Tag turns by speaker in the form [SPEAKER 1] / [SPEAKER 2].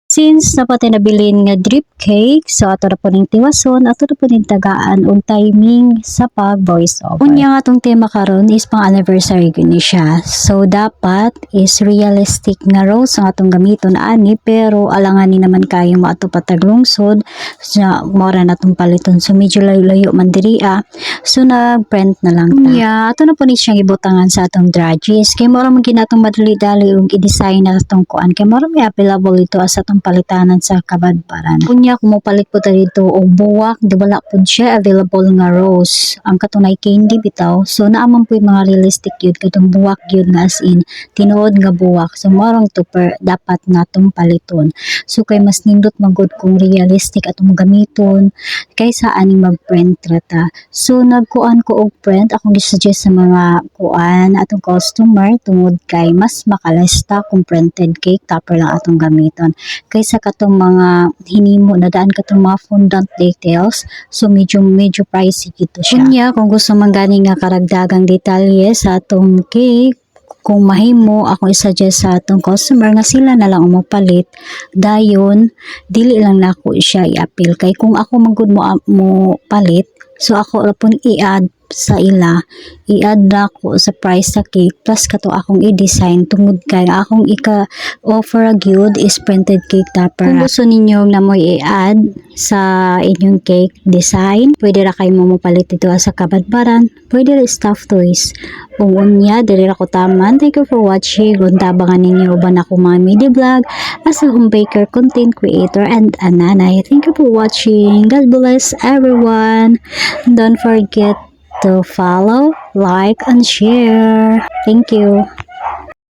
[SPEAKER 1] Since napatay nabilin nga drip cake, so ato na po ning tiwason, ato na po ning tagaan og timing sa pag voice over. Unya nga atong tema karon is pang anniversary gini siya. So dapat is realistic nga rose ang atong gamiton ani, pero alanganin naman kayo maato pataglungsod sa mora na tong paliton. So medyo layo-layo man diri So nag-print na lang ta. Unya ato na po ni siyang ibutangan sa atong dradges. Kay mora man ginatong madali-dali og i-design na atong kuan. Kay mora may available ito as atong palitanan sa Kabadbaran. Kunya kung mopalit po ta dito og buwak, di wala po siya available nga rose. Ang katunay candy bitaw. So naaman po yung mga realistic yun katong buwak yun nga as in tinuod nga buwak. So marang to dapat natong paliton. So kay mas nindot magud kung realistic atong gamiton kaysa aning mag-print rata. So nagkuan ko og print akong gisuggest sa mga kuan atong customer tungod kay mas makalesta kung printed cake topper lang atong gamiton kaysa katong mga hinimo na daan katong mga fondant details. So medyo pricey gito siya. Unya kung gusto man gani nga karagdagang detalye sa atong cake, kung mahimo ako i-suggest sa atong customer nga sila na lang umapalit dayon dili lang nako siya i-appeal kay kung ako magud mo palit, so ako pun i-add sa ila, i-add na ko sa price sa cake plus kato akong i-design tungod kay akong ika-offer a gyud is printed cake topper. Kung gusto ninyo na mo i-add sa inyong cake design, pwede ra kayo mapalit dito sa Kabadbaran, pwede ra stuffed toys. Kung unya diri ra ko taman. Thank you for watching. Kung tabangan ninyo uban ako mga media vlog as a home baker, content creator and a nanay. Thank you for watching. God bless everyone. Don't forget to follow, like, and share. Thank you.